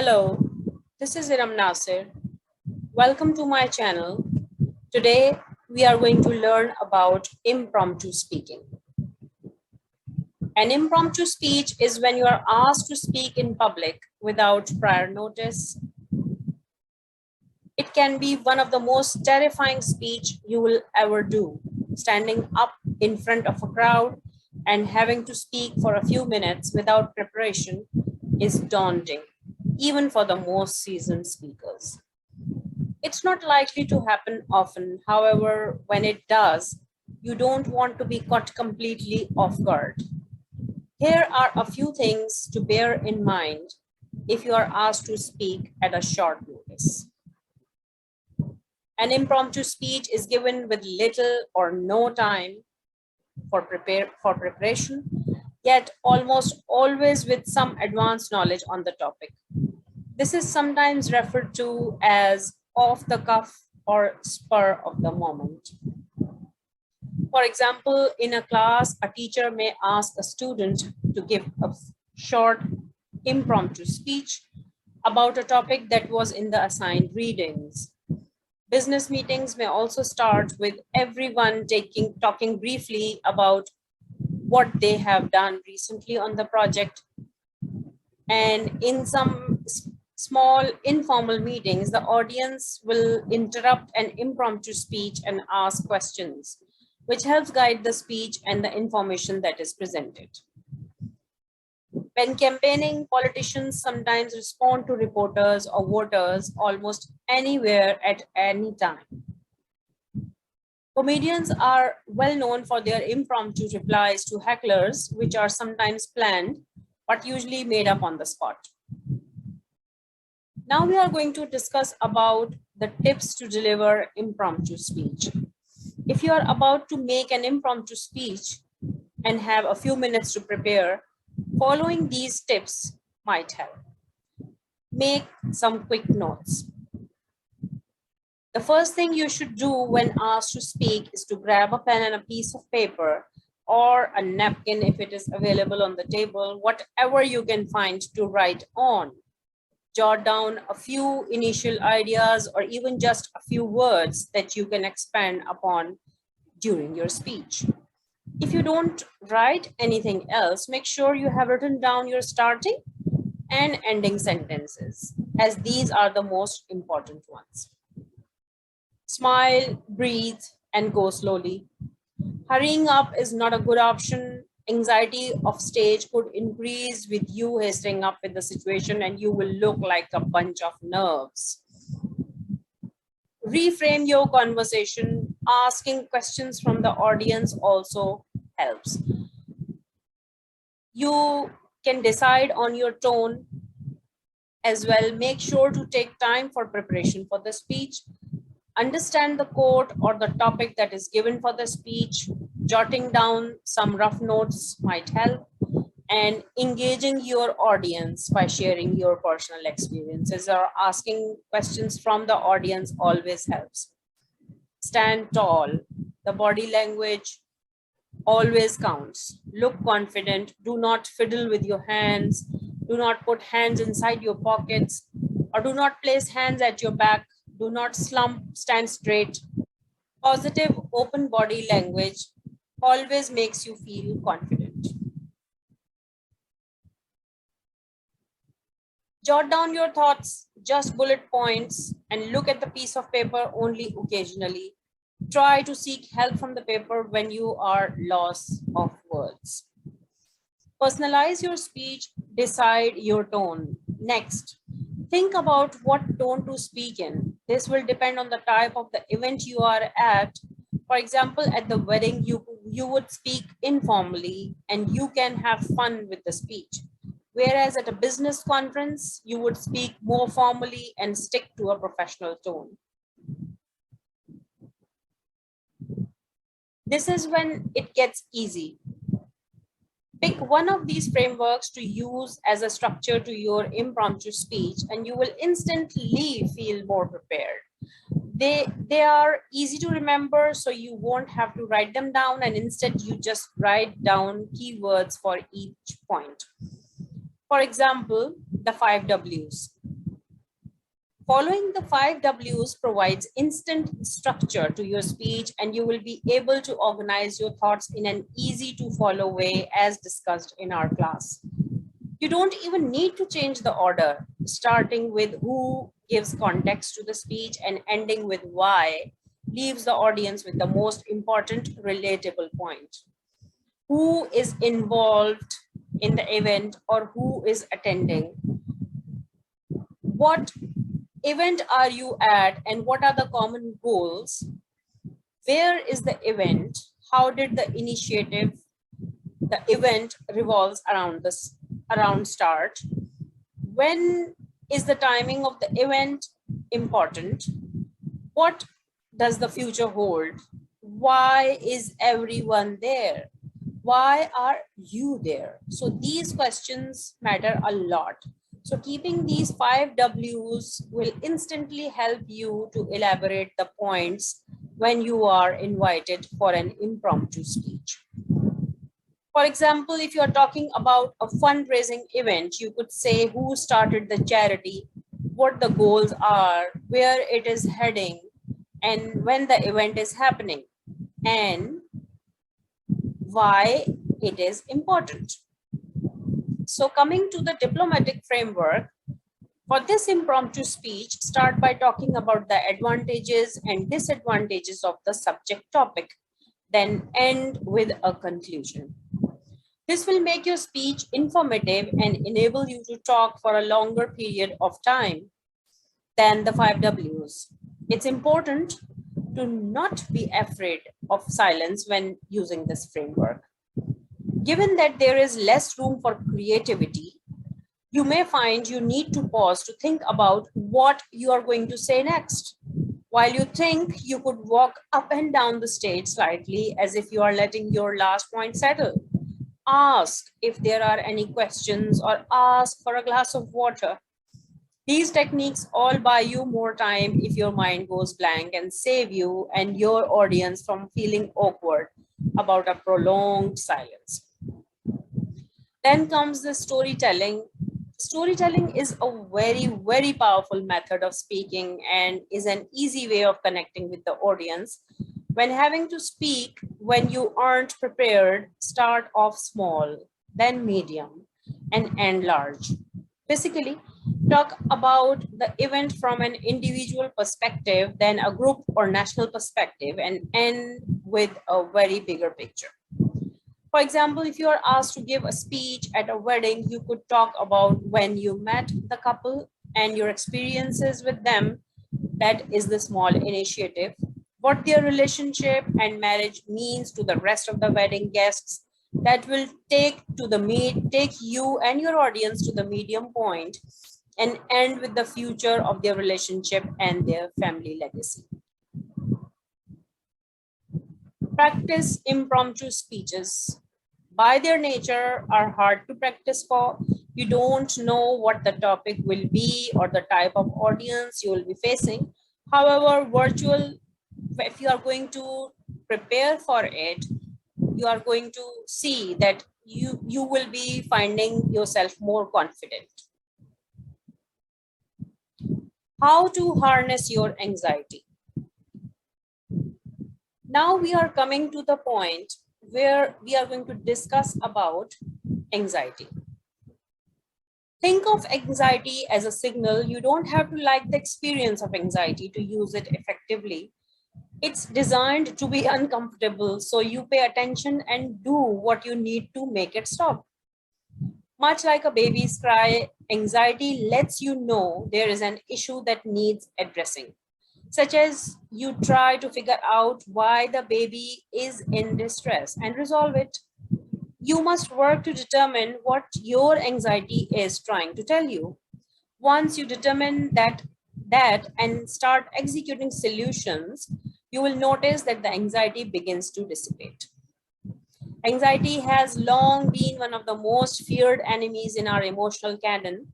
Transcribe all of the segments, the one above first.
Hello, this is Iram Nasir. Welcome to my channel. Today, we are going to learn about impromptu speaking. An impromptu speech is when you are asked to speak in public without prior notice. It can be one of the most terrifying speech you will ever do. Standing up in front of a crowd and having to speak for a few minutes without preparation is daunting, even for the most seasoned speakers. It's not likely to happen often. However, when it does, you don't want to be caught completely off guard. Here are a few things to bear in mind if you are asked to speak at a short notice. An impromptu speech is given with little or no time for preparation, yet almost always with some advanced knowledge on the topic. This is sometimes referred to as off the cuff or spur of the moment. For example, in a class, a teacher may ask a student to give a short impromptu speech about a topic that was in the assigned readings. Business meetings may also start with everyone talking briefly about what they have done recently on the project. And in some small informal meetings, the audience will interrupt an impromptu speech and ask questions, which helps guide the speech and the information that is presented. When campaigning, politicians sometimes respond to reporters or voters almost anywhere at any time. Comedians are well known for their impromptu replies to hecklers, which are sometimes planned, but usually made up on the spot. Now we are going to discuss about the tips to deliver impromptu speech. If you are about to make an impromptu speech and have a few minutes to prepare, following these tips might help. Make some quick notes. The first thing you should do when asked to speak is to grab a pen and a piece of paper or a napkin if it is available on the table, whatever you can find to write on. Jot down a few initial ideas or even just a few words that you can expand upon during your speech. If you don't write anything else, make sure you have written down your starting and ending sentences, as these are the most important ones. Smile, breathe, and go slowly. Hurrying up is not a good option. Anxiety of stage could increase with you hastening up with the situation and you will look like a bunch of nerves. Reframe your conversation. Asking questions from the audience also helps. You can decide on your tone as well. Make sure to take time for preparation for the speech. Understand the quote or the topic that is given for the speech. Jotting down some rough notes might help. And engaging your audience by sharing your personal experiences or asking questions from the audience always helps. Stand tall. The body language always counts. Look confident. Do not fiddle with your hands. Do not put hands inside your pockets, or do not place hands at your back. Do not slump, stand straight. Positive, open body language always makes you feel confident. Jot down your thoughts, just bullet points, and look at the piece of paper only occasionally. Try to seek help from the paper when you are lost of words. Personalize your speech, decide your tone. Next, think about what tone to speak in. This will depend on the type of the event you are at. For example, at the wedding, you would speak informally and you can have fun with the speech. Whereas at a business conference, you would speak more formally and stick to a professional tone. This is when it gets easy. Pick one of these frameworks to use as a structure to your impromptu speech and you will instantly feel more prepared. They are easy to remember, so you won't have to write them down, and instead you just write down keywords for each point. For example, the 5 W's. Following the 5 Ws provides instant structure to your speech, and you will be able to organize your thoughts in an easy to follow way as discussed in our class. You don't even need to change the order, starting with who gives context to the speech and ending with why leaves the audience with the most important relatable point. Who is involved in the event or who is attending? What event are you at and what are the common goals? Where is the event? How did the event revolves around around start? When is the timing of the event important? What does the future hold? Why is everyone there? Why are you there? So these questions matter a lot. So keeping these 5 Ws will instantly help you to elaborate the points when you are invited for an impromptu speech. For example, if you're talking about a fundraising event, you could say who started the charity, what the goals are, where it is heading, and when the event is happening, and why it is important. So coming to the diplomatic framework, for this impromptu speech, start by talking about the advantages and disadvantages of the subject topic, then end with a conclusion. This will make your speech informative and enable you to talk for a longer period of time than the 5 Ws. It's important to not be afraid of silence when using this framework. Given that there is less room for creativity, you may find you need to pause to think about what you are going to say next. While you think, you could walk up and down the stage slightly as if you are letting your last point settle. Ask if there are any questions or ask for a glass of water. These techniques all buy you more time if your mind goes blank and save you and your audience from feeling awkward about a prolonged silence. Then comes the storytelling. Storytelling is a very, very powerful method of speaking and is an easy way of connecting with the audience. When having to speak, when you aren't prepared, start off small, then medium, and end large. Basically, talk about the event from an individual perspective, then a group or national perspective, and end with a very bigger picture. For example, if you are asked to give a speech at a wedding, you could talk about when you met the couple and your experiences with them. That is the small initiative. What their relationship and marriage means to the rest of the wedding guests. That will take you and your audience to the medium point and end with the future of their relationship and their family legacy. Practice impromptu speeches. By their nature, are hard to practice for. You don't know what the topic will be or the type of audience you will be facing. However, if you are going to prepare for it, you are going to see that you will be finding yourself more confident. How to harness your anxiety. Now we are coming to the point where we are going to discuss about anxiety. Think of anxiety as a signal. You don't have to like the experience of anxiety to use it effectively. It's designed to be uncomfortable, so you pay attention and do what you need to make it stop. Much like a baby's cry, anxiety lets you know there is an issue that needs addressing, such as you try to figure out why the baby is in distress and resolve it. You must work to determine what your anxiety is trying to tell you. Once you determine that and start executing solutions, you will notice that the anxiety begins to dissipate. Anxiety has long been one of the most feared enemies in our emotional canon.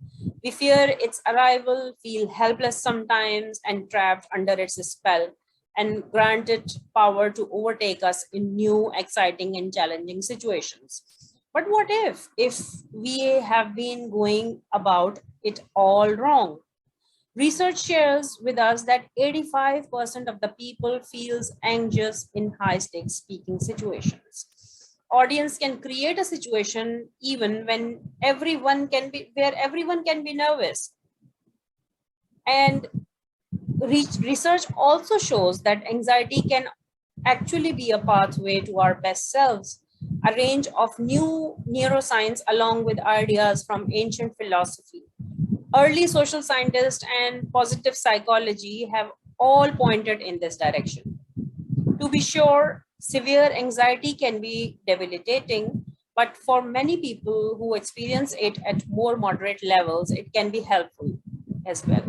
We fear its arrival, feel helpless sometimes, and trapped under its spell, and grant it power to overtake us in new, exciting, and challenging situations. But what if we have been going about it all wrong? Research shares with us that 85% of the people feels anxious in high stakes speaking situations. Audience can create a situation even when everyone can be nervous. And research also shows that anxiety can actually be a pathway to our best selves. A range of new neuroscience along with ideas from ancient philosophy, early social scientists, and positive psychology have all pointed in this direction. To be sure, severe anxiety can be debilitating, but for many people who experience it at more moderate levels, it can be helpful as well.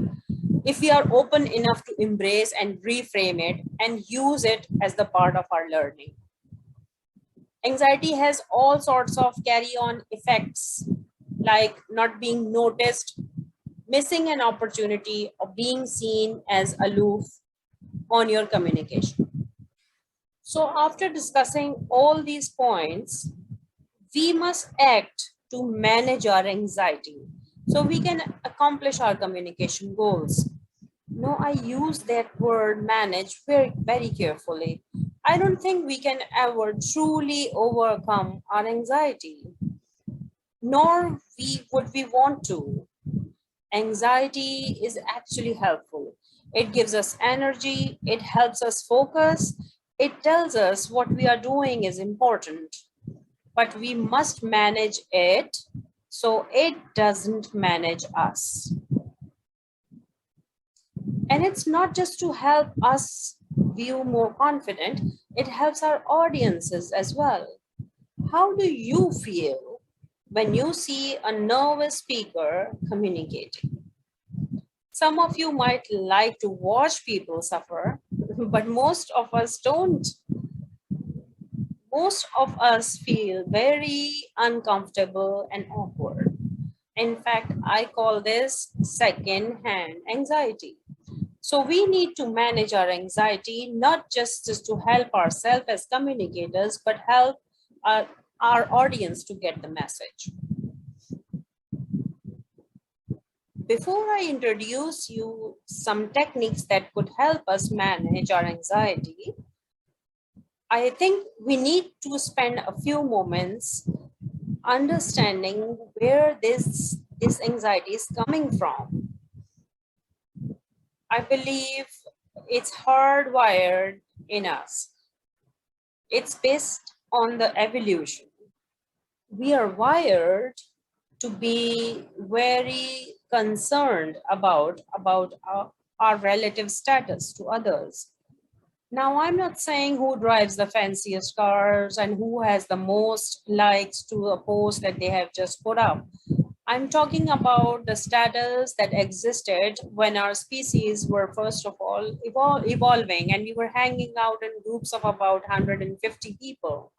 If we are open enough to embrace and reframe it and use it as the part of our learning. Anxiety has all sorts of carry-on effects, like not being noticed, missing an opportunity, or being seen as aloof on your communication. So after discussing all these points, we must act to manage our anxiety so we can accomplish our communication goals. No, I use that word manage very, very carefully. I don't think we can ever truly overcome our anxiety, nor would we want to. Anxiety is actually helpful. It gives us energy, it helps us focus, it tells us what we are doing is important, but we must manage it so it doesn't manage us. And it's not just to help us view more confident, it helps our audiences as well. How do you feel when you see a nervous speaker communicating? Some of you might like to watch people suffer, but most of us don't. Most of us feel very uncomfortable and awkward. In fact, I call this second-hand anxiety. So we need to manage our anxiety, not just to help ourselves as communicators, but help our audience to get the message. Before I introduce you some techniques that could help us manage our anxiety, I think we need to spend a few moments understanding where this anxiety is coming from. I believe it's hardwired in us. It's based on the evolution. We are wired to be very concerned about our relative status to others. Now, I'm not saying who drives the fanciest cars and who has the most likes to a post that they have just put up. I'm talking about the status that existed when our species were first of all evolving and we were hanging out in groups of about 150 people.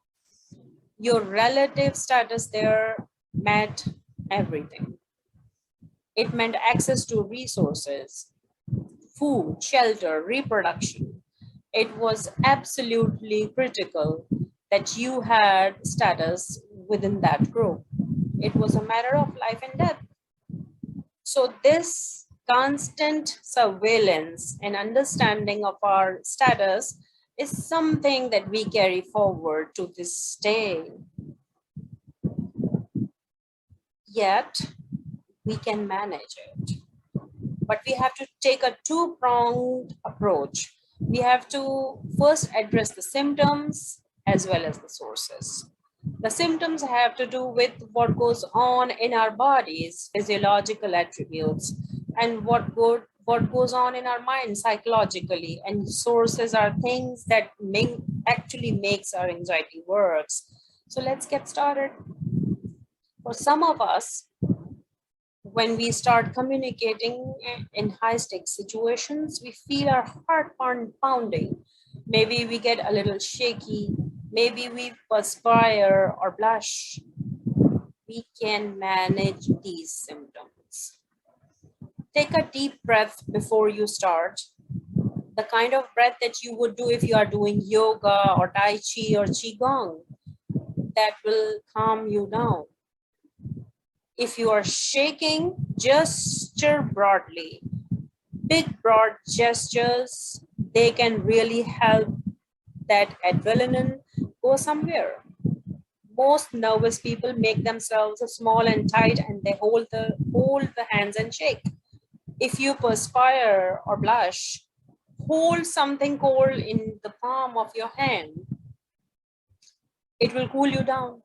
Your relative status there meant everything. It meant access to resources, food, shelter, reproduction. It was absolutely critical that you had status within that group. It was a matter of life and death. So this constant surveillance and understanding of our status is something that we carry forward to this day. Yet we can manage it. But we have to take a two-pronged approach. We have to first address the symptoms as well as the sources. The symptoms have to do with what goes on in our bodies, physiological attributes, and what goes on in our mind psychologically. And sources are things that actually makes our anxiety worse. So let's get started. For some of us, when we start communicating in high stakes situations, we feel our heart pounding. Maybe we get a little shaky. Maybe we perspire or blush. We can manage these symptoms. Take a deep breath before you start. The kind of breath that you would do if you are doing yoga or Tai Chi or Qigong. That will calm you down. If you are shaking, gesture broadly. Big, broad gestures, they can really help that adrenaline go somewhere. Most nervous people make themselves small and tight and they hold the hands and shake. If you perspire or blush, hold something cold in the palm of your hand. It will cool you down.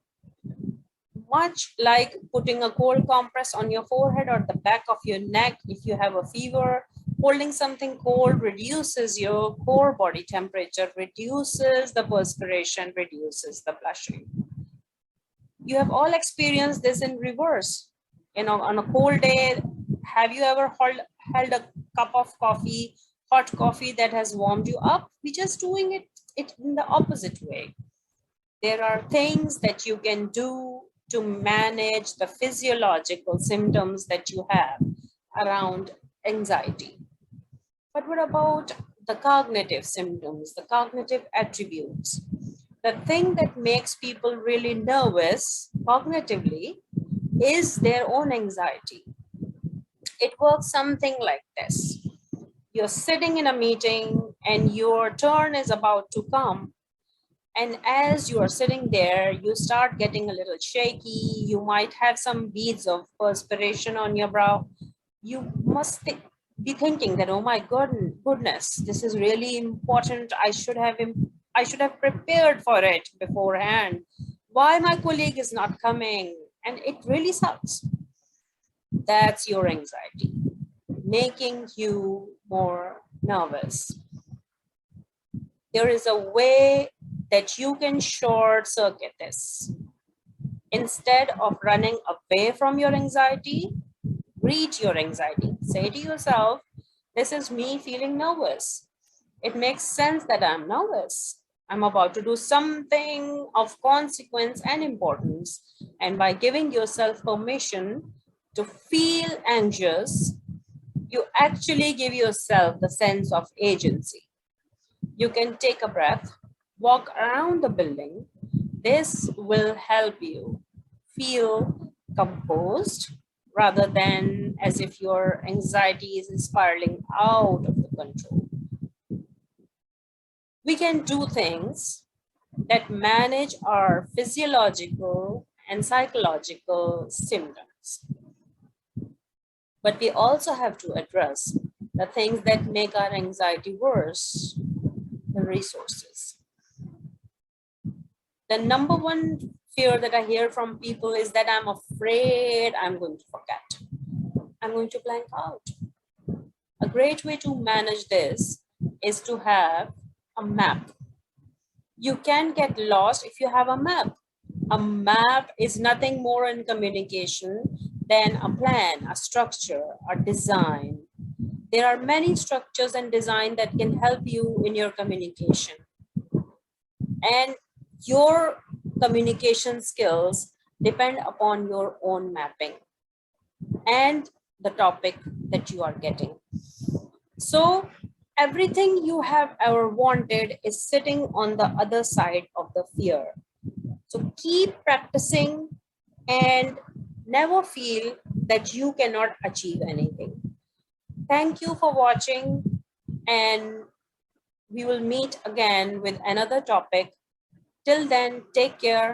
Much like putting a cold compress on your forehead or the back of your neck if you have a fever, holding something cold reduces your core body temperature, reduces the perspiration, reduces the blushing. You have all experienced this in reverse. You know, on a cold day, have you ever held a cup of coffee, hot coffee that has warmed you up? We're just doing it in the opposite way. There are things that you can do to manage the physiological symptoms that you have around anxiety. But what about the cognitive symptoms, the cognitive attributes? The thing that makes people really nervous cognitively is their own anxiety. It works something like this. You're sitting in a meeting and your turn is about to come. And as you are sitting there, you start getting a little shaky. You might have some beads of perspiration on your brow. You must be thinking that, oh my goodness, this is really important. I should have prepared for it beforehand. Why my colleague is not coming? And it really sucks. That's your anxiety, making you more nervous. There is a way that you can short circuit this. Instead of running away from your anxiety, greet your anxiety. Say to yourself, this is me feeling nervous. It makes sense that I'm nervous. I'm about to do something of consequence and importance. And by giving yourself permission to feel anxious, you actually give yourself the sense of agency. You can take a breath, walk around the building. This will help you feel composed rather than as if your anxiety is spiraling out of the control. We can do things that manage our physiological and psychological symptoms. But we also have to address the things that make our anxiety worse, the resources. The number one fear that I hear from people is that I'm afraid I'm going to forget. I'm going to blank out. A great way to manage this is to have a map. You can get lost if you have a map. A map is nothing more in communication than a plan, a structure, a design. There are many structures and design that can help you in your communication. And your communication skills depend upon your own mapping and the topic that you are getting. So everything you have ever wanted is sitting on the other side of the fear. So keep practicing and never feel that you cannot achieve anything. Thank you for watching, and we will meet again with another topic. Till then, take care.